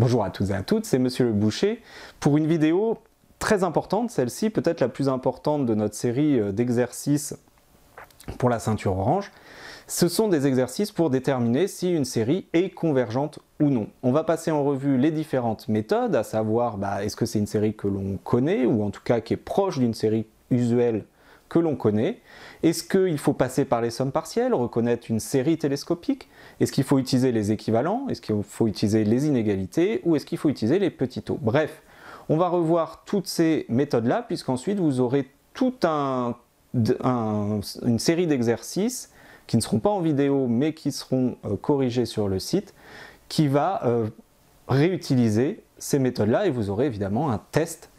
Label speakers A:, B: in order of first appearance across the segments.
A: Bonjour à toutes et à toutes, c'est Monsieur le Boucher pour une vidéo très importante, celle-ci peut-être la plus importante de notre série d'exercices pour la ceinture orange. Ce sont des exercices pour déterminer si une série est convergente ou non. On va passer en revue les différentes méthodes, à savoir est-ce que c'est une série que l'on connaît ou en tout cas qui est proche d'une série usuelle que l'on connaît. Est-ce qu'il faut passer par les sommes partielles, reconnaître une série télescopique? Est-ce qu'il faut utiliser les équivalents? Est-ce qu'il faut utiliser les inégalités? Ou est-ce qu'il faut utiliser les petits taux? Bref, on va revoir toutes ces méthodes-là, puisqu'ensuite vous aurez toute une série d'exercices qui ne seront pas en vidéo, mais qui seront corrigés sur le site, qui va réutiliser ces méthodes-là, et vous aurez évidemment un test.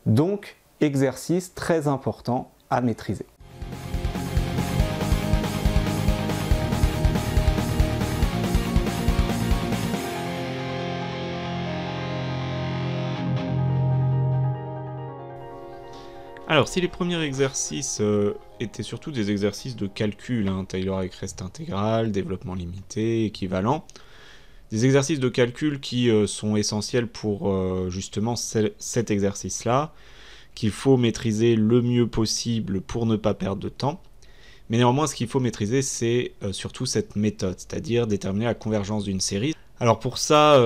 A: Donc, exercice très important à maîtriser.
B: Alors, si les premiers exercices étaient surtout des exercices de calcul, Taylor avec reste intégral, développement limité, équivalent, des exercices de calcul qui sont essentiels pour justement cet exercice-là, qu'il faut maîtriser le mieux possible pour ne pas perdre de temps. Mais néanmoins, ce qu'il faut maîtriser, c'est surtout cette méthode, c'est-à-dire déterminer la convergence d'une série. Alors pour ça,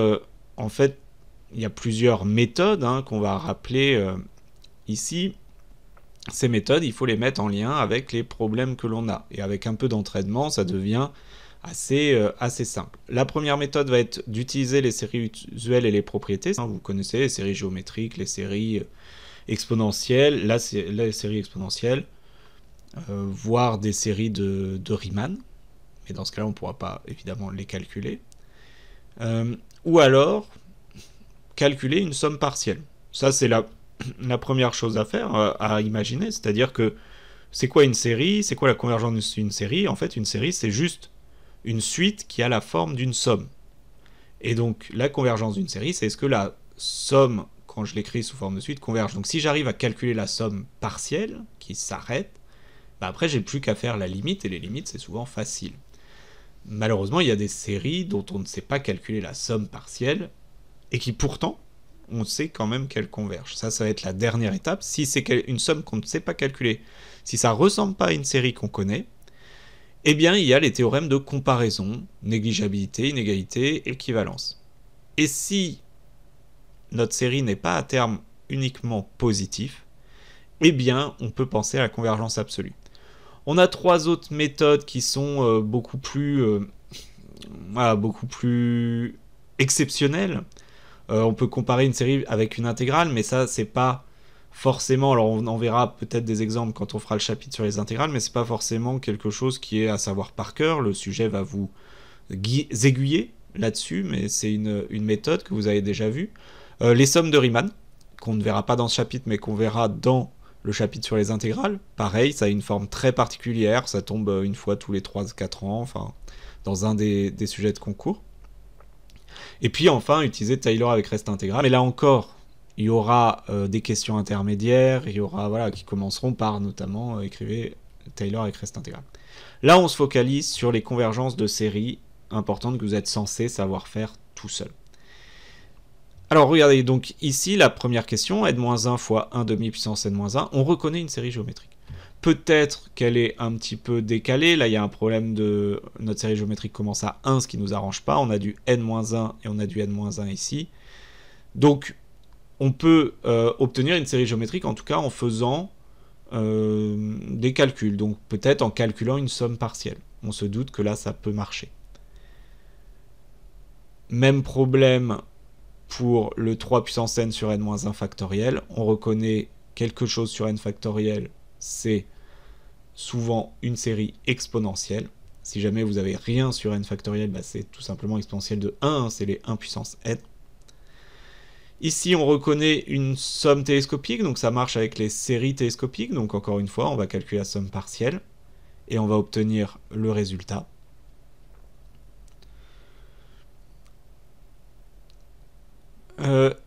B: en fait, il y a plusieurs méthodes qu'on va rappeler ici. Ces méthodes, il faut les mettre en lien avec les problèmes que l'on a. Et avec un peu d'entraînement, ça devient assez simple. La première méthode va être d'utiliser les séries usuelles et les propriétés. Vous connaissez les séries géométriques, les séries exponentielles, les séries exponentielles, voire des séries de Riemann. Mais dans ce cas-là, on ne pourra pas évidemment les calculer. Ou alors, calculer une somme partielle. Ça, c'est la première chose à faire, à imaginer, c'est-à-dire que c'est quoi une série? C'est quoi la convergence d'une série? En fait, une série, c'est juste une suite qui a la forme d'une somme. Et donc, la convergence d'une série, c'est est-ce que la somme, quand je l'écris sous forme de suite, converge. Donc, si j'arrive à calculer la somme partielle, qui s'arrête, après, j'ai plus qu'à faire la limite, et les limites, c'est souvent facile. Malheureusement, il y a des séries dont on ne sait pas calculer la somme partielle, et qui pourtant, on sait quand même qu'elle converge. Ça va être la dernière étape. Si c'est une somme qu'on ne sait pas calculer, si ça ne ressemble pas à une série qu'on connaît, eh bien, il y a les théorèmes de comparaison, négligeabilité, inégalité, équivalence. Et si notre série n'est pas à terme uniquement positif, eh bien, on peut penser à la convergence absolue. On a trois autres méthodes qui sont beaucoup plus exceptionnelles. On peut comparer une série avec une intégrale, mais ça, c'est pas forcément... Alors, on en verra peut-être des exemples quand on fera le chapitre sur les intégrales, mais c'est pas forcément quelque chose qui est à savoir par cœur. Le sujet va vous aiguiller là-dessus, mais c'est une méthode que vous avez déjà vue. Les sommes de Riemann, qu'on ne verra pas dans ce chapitre, mais qu'on verra dans le chapitre sur les intégrales. Pareil, ça a une forme très particulière, ça tombe une fois tous les 3-4 ans, enfin, dans un des sujets de concours. Et puis enfin, utiliser Taylor avec reste intégral. Mais là encore, il y aura des questions intermédiaires, il y aura qui commenceront par notamment écrivez Taylor avec reste intégral. Là, on se focalise sur les convergences de séries importantes que vous êtes censé savoir faire tout seul. Alors regardez, donc ici, la première question, n-1 fois 1 demi puissance n-1, on reconnaît une série géométrique. Peut-être qu'elle est un petit peu décalée, là il y a un problème de... Notre série géométrique commence à 1, ce qui ne nous arrange pas, on a du n-1 et on a du n-1 ici. Donc on peut obtenir une série géométrique, en tout cas en faisant des calculs, donc peut-être en calculant une somme partielle. On se doute que là ça peut marcher. Même problème pour le 3 puissance n sur n-1 factoriel, on reconnaît quelque chose sur n factoriel, c'est souvent une série exponentielle. Si jamais vous avez rien sur n factoriel, c'est tout simplement exponentielle de 1, c'est les 1 puissance n. Ici, on reconnaît une somme télescopique, donc ça marche avec les séries télescopiques. Donc encore une fois, on va calculer la somme partielle et on va obtenir le résultat.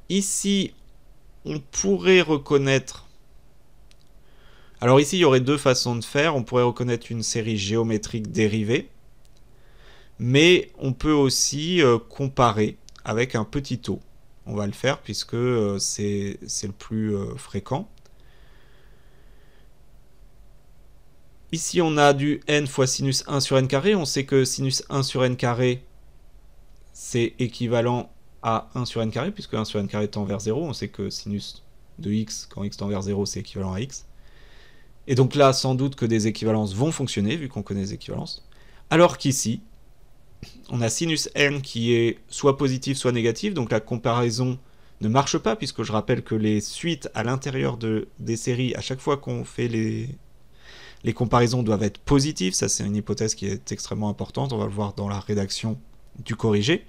B: Ici, on pourrait reconnaître... Alors ici, il y aurait deux façons de faire. On pourrait reconnaître une série géométrique dérivée, mais on peut aussi comparer avec un petit taux. On va le faire puisque c'est le plus fréquent. Ici, on a du n fois sinus 1 sur n carré. On sait que sinus 1 sur n carré, c'est équivalent à 1 sur n carré, puisque 1 sur n carré tend vers 0. On sait que sinus de x, quand x tend vers 0, c'est équivalent à x. Et donc là, sans doute que des équivalences vont fonctionner, vu qu'on connaît les équivalences. Alors qu'ici, on a sinus n qui est soit positif, soit négatif. Donc la comparaison ne marche pas, puisque je rappelle que les suites à l'intérieur des séries, à chaque fois qu'on fait les comparaisons doivent être positives. Ça, c'est une hypothèse qui est extrêmement importante. On va le voir dans la rédaction du corrigé.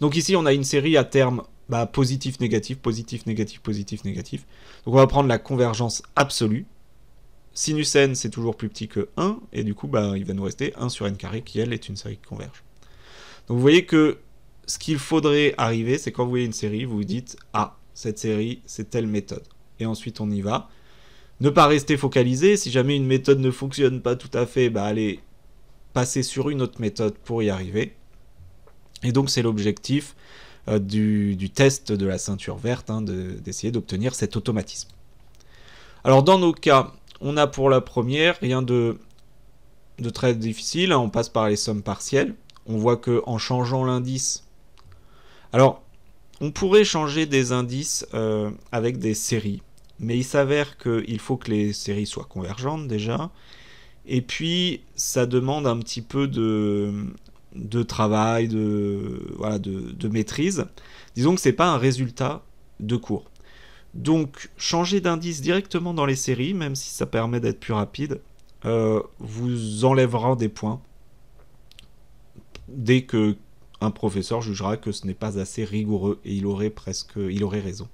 B: Donc ici, on a une série à terme positif, négatif, positif, négatif, positif, négatif. Donc on va prendre la convergence absolue. Sinus n, c'est toujours plus petit que 1, et du coup, il va nous rester 1 sur n carré, qui, elle, est une série qui converge. Donc vous voyez que ce qu'il faudrait arriver, c'est quand vous voyez une série, vous vous dites « Ah, cette série, c'est telle méthode. » Et ensuite, on y va. Ne pas rester focalisé. Si jamais une méthode ne fonctionne pas tout à fait, allez passer sur une autre méthode pour y arriver. Et donc, c'est l'objectif du test de la ceinture verte, d'essayer d'obtenir cet automatisme. Alors, dans nos cas, on a pour la première rien de très difficile. On passe par les sommes partielles. On voit qu'en changeant l'indice... Alors, on pourrait changer des indices avec des séries. Mais il s'avère qu'il faut que les séries soient convergentes déjà. Et puis, ça demande un petit peu de travail, de maîtrise. Disons que ce n'est pas un résultat de cours. Donc, changer d'indice directement dans les séries, même si ça permet d'être plus rapide, vous enlèvera des points dès que un professeur jugera que ce n'est pas assez rigoureux et il aurait raison.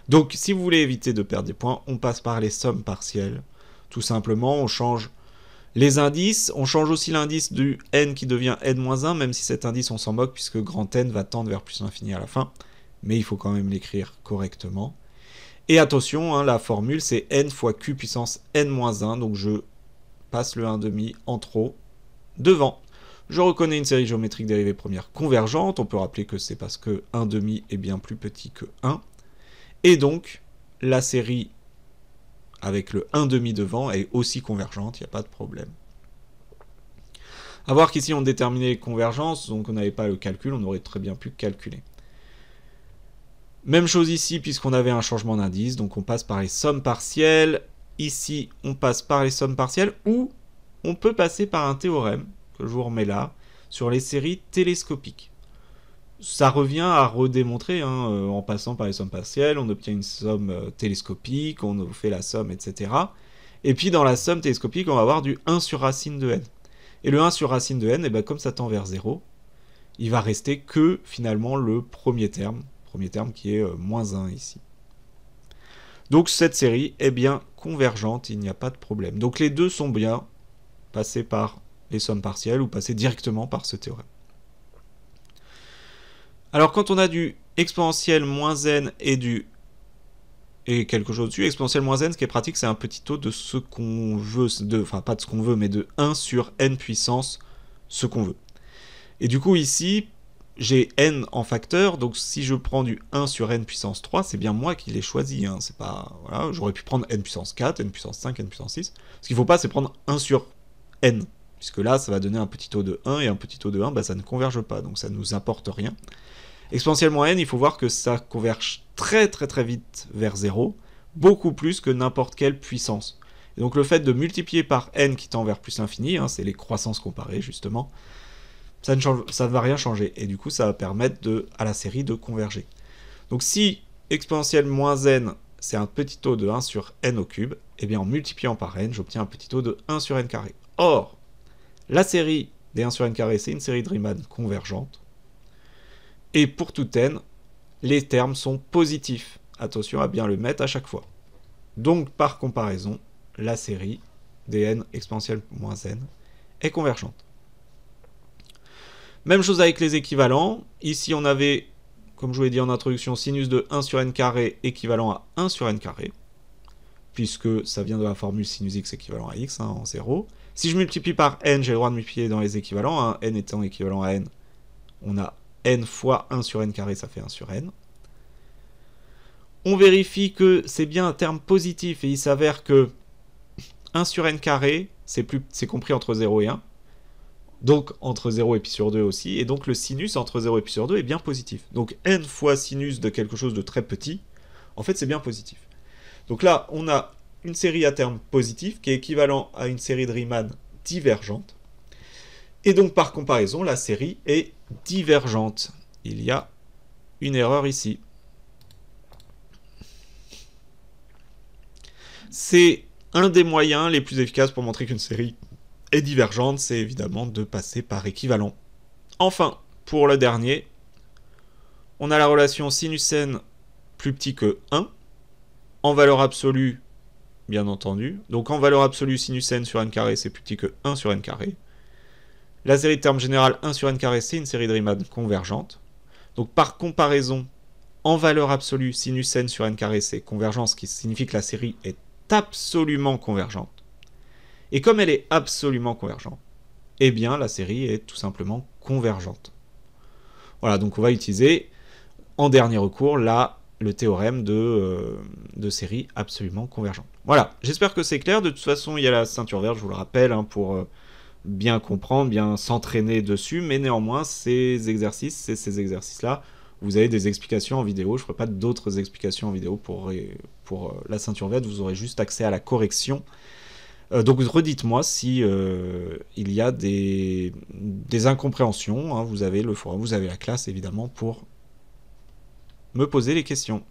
B: Donc, si vous voulez éviter de perdre des points, on passe par les sommes partielles. Tout simplement, on change les indices. On change aussi l'indice du n qui devient n-1, même si cet indice, on s'en moque, puisque grand N va tendre vers plus l'infini à la fin. Mais il faut quand même l'écrire correctement. Et attention, la formule, c'est n fois q puissance n-1. Donc, je passe le 1,5 en trop devant. Je reconnais une série géométrique dérivée première convergente. On peut rappeler que c'est parce que 1,5 est bien plus petit que 1. Et donc, la série avec le 1,5 devant est aussi convergente, il n'y a pas de problème. A voir qu'ici, on déterminait les convergences, donc on n'avait pas le calcul, on aurait très bien pu calculer. Même chose ici, puisqu'on avait un changement d'indice, donc on passe par les sommes partielles. Ici, on passe par les sommes partielles, ou on peut passer par un théorème, que je vous remets là, sur les séries télescopiques. Ça revient à redémontrer, en passant par les sommes partielles, on obtient une somme télescopique, on fait la somme, etc. Et puis dans la somme télescopique, on va avoir du 1 sur racine de n. Et le 1 sur racine de n, comme ça tend vers 0, il va rester que finalement le premier terme qui est moins 1 ici. Donc cette série est bien convergente, il n'y a pas de problème. Donc les deux sont bien passés par les sommes partielles ou passés directement par ce théorème. Alors quand on a du exponentiel moins n et quelque chose dessus, exponentiel moins n, ce qui est pratique, c'est un petit taux de ce qu'on veut, enfin pas de ce qu'on veut, mais de 1 sur n puissance ce qu'on veut. Et du coup ici, j'ai n en facteur, donc si je prends du 1 sur n puissance 3, c'est bien moi qui l'ai choisi. C'est pas, voilà, j'aurais pu prendre n puissance 4, n puissance 5, n puissance 6. Ce qu'il ne faut pas, c'est prendre 1 sur n, puisque là, ça va donner un petit taux de 1, et un petit taux de 1, ça ne converge pas, donc ça ne nous apporte rien. Exponentielle moins n, il faut voir que ça converge très très très vite vers 0, beaucoup plus que n'importe quelle puissance. Et donc le fait de multiplier par n qui tend vers plus l'infini, c'est les croissances comparées justement, ça ne va rien changer. Et du coup ça va permettre à la série de converger. Donc si exponentielle moins n, c'est un petit taux de 1 sur n au cube, et bien en multipliant par n, j'obtiens un petit taux de 1 sur n carré. Or, la série des 1 sur n carré, c'est une série de Riemann convergente. Et pour tout n, les termes sont positifs. Attention à bien le mettre à chaque fois. Donc, par comparaison, la série des n exponentielle moins n est convergente. Même chose avec les équivalents. Ici, on avait, comme je vous l'ai dit en introduction, sinus de 1 sur n carré équivalent à 1 sur n carré, puisque ça vient de la formule sinus x équivalent à x, en 0. Si je multiplie par n, j'ai le droit de multiplier dans les équivalents. N étant équivalent à n, on a n fois 1 sur n carré, ça fait 1 sur n. On vérifie que c'est bien un terme positif, et il s'avère que 1 sur n carré, c'est compris entre 0 et 1. Donc entre 0 et pi sur 2 aussi, et donc le sinus entre 0 et pi sur 2 est bien positif. Donc n fois sinus de quelque chose de très petit, en fait c'est bien positif. Donc là, on a une série à terme positif qui est équivalent à une série de Riemann divergente. Et donc par comparaison, la série est divergente. Il y a une erreur ici. C'est un des moyens les plus efficaces pour montrer qu'une série est divergente, c'est évidemment de passer par équivalent. Enfin, pour le dernier, on a la relation sinus n plus petit que 1, en valeur absolue, bien entendu. Donc en valeur absolue, sinus n sur n carré, c'est plus petit que 1 sur n carré. La série de termes générale 1 sur n carré, c'est une série de Riemann convergente. Donc par comparaison, en valeur absolue, sinus n sur n carré, c'est convergence, ce qui signifie que la série est absolument convergente. Et comme elle est absolument convergente, eh bien la série est tout simplement convergente. Voilà, donc on va utiliser en dernier recours là le théorème de série absolument convergente. Voilà, j'espère que c'est clair. De toute façon, il y a la ceinture verte, je vous le rappelle, pour bien comprendre, bien s'entraîner dessus, mais néanmoins, ces exercices-là, vous avez des explications en vidéo. Je ne ferai pas d'autres explications en vidéo pour la ceinture verte, vous aurez juste accès à la correction. Donc redites-moi si il y a des incompréhensions, hein. Vous avez le forum, vous avez la classe évidemment pour me poser les questions.